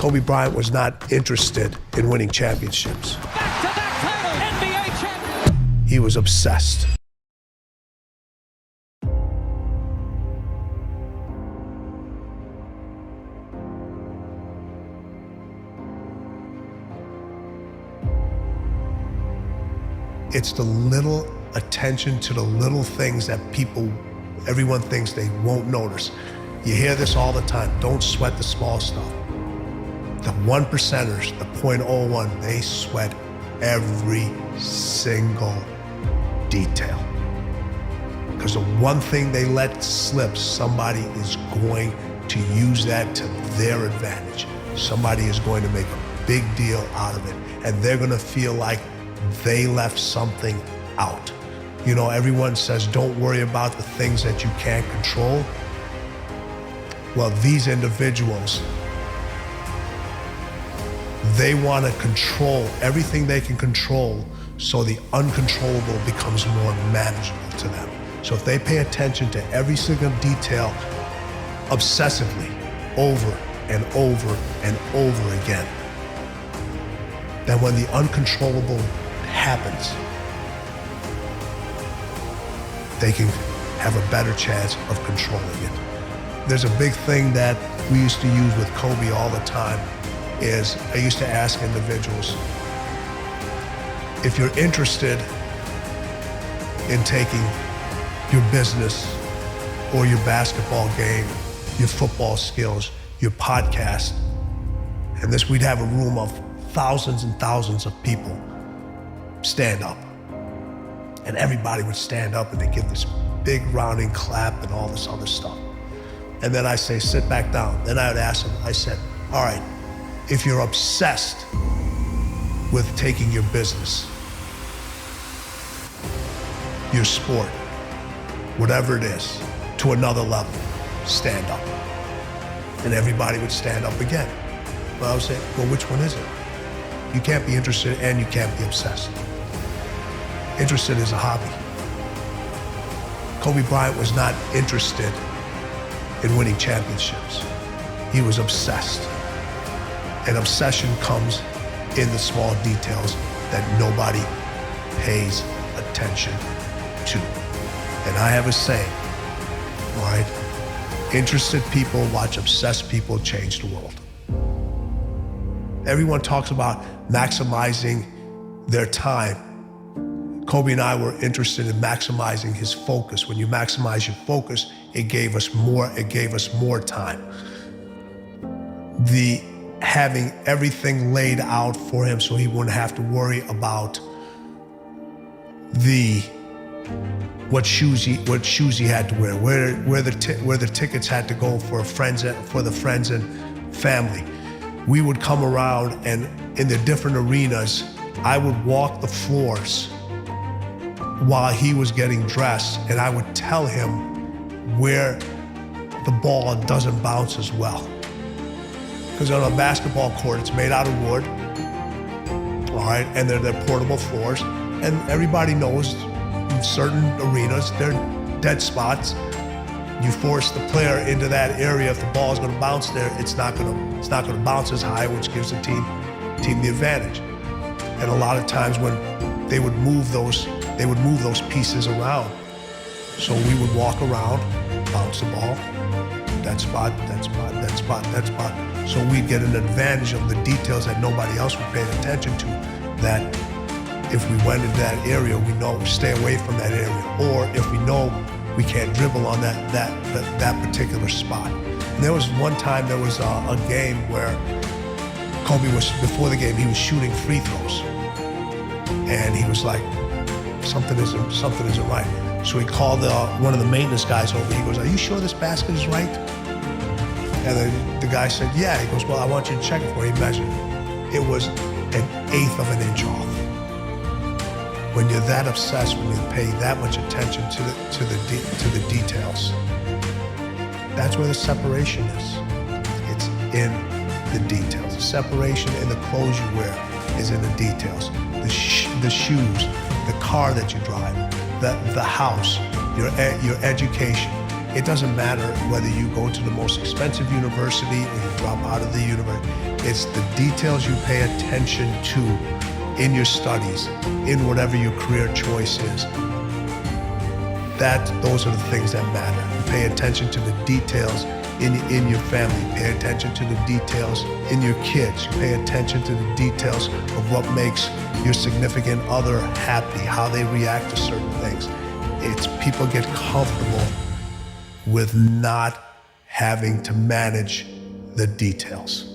Kobe Bryant was not interested in winning championships. Back-to-back title, NBA champion. He was obsessed. It's the little attention to the little things that everyone thinks they won't notice. You hear this all the time. Don't sweat the small stuff. The 1%ers, the 0.01, they sweat every single detail. Because the one thing they let slip, somebody is going to use that to their advantage. Somebody is going to make a big deal out of it, and they're going to feel like they left something out. You know, everyone says, don't worry about the things that you can't control. Well, these individuals, they want to control everything they can control so the uncontrollable becomes more manageable to them. So if they pay attention to every single detail obsessively over and over and over again, then when the uncontrollable happens, they can have a better chance of controlling it. There's a big thing that we used to use with Kobe all the time is I used to ask individuals, if you're interested in taking your business or your basketball game, your football skills, your podcast, and this, we'd have a room of thousands and thousands of people stand up. And everybody would stand up and they give this big rounding clap and all this other stuff. And then I say, sit back down. Then I would ask them, I said, all right, if you're obsessed with taking your business, your sport, whatever it is, to another level, stand up. And everybody would stand up again. Well, I would say, well, which one is it? You can't be interested and you can't be obsessed. Interested is a hobby. Kobe Bryant was not interested in winning championships. He was obsessed. And obsession comes in the small details that nobody pays attention to. And I have a saying, all right? Interested people watch obsessed people change the world. Everyone talks about maximizing their time. Kobe and I were interested in maximizing his focus. When you maximize your focus, it gave us more time. The having everything laid out for him so he wouldn't have to worry about what shoes he had to wear, where the tickets had to go for the friends and family. We would come around, and in the different arenas, I would walk the floors while he was getting dressed, and I would tell him where the ball doesn't bounce as well. Because on a basketball court, it's made out of wood, all right, and they're portable floors, and everybody knows in certain arenas, they're dead spots. You force the player into that area, if the ball is gonna bounce there, it's not gonna bounce as high, which gives the team the advantage. And a lot of times when they would move those pieces around. So we would walk around, bounce the ball, that spot, that spot, that spot, that spot. So we'd get an advantage of the details that nobody else would pay attention to, that if we went into that area, we know stay away from that area. Or if we know we can't dribble on that particular spot. And there was one time, there was a game where Kobe was, before the game, he was shooting free throws. And he was like, something isn't right. So he called one of the maintenance guys over. He goes, are you sure this basket is right? And the guy said, yeah. He goes, well, I want you to check it for me. He measured it. It was 1/8 of an inch off. When you're that obsessed, when you pay that much attention to the details, that's where the separation is. It's in the details. The separation in the clothes you wear is in the details. The shoes, the car that you drive, the house, your education, It doesn't matter whether you go to the most expensive university or you drop out of the university. It's the details you pay attention to in your studies, in whatever your career choice is. Those are the things that matter. You pay attention to the details in your family. Pay attention to the details in your kids. You pay attention to the details of what makes your significant other happy, how they react to certain things. It's people get comfortable with not having to manage the details.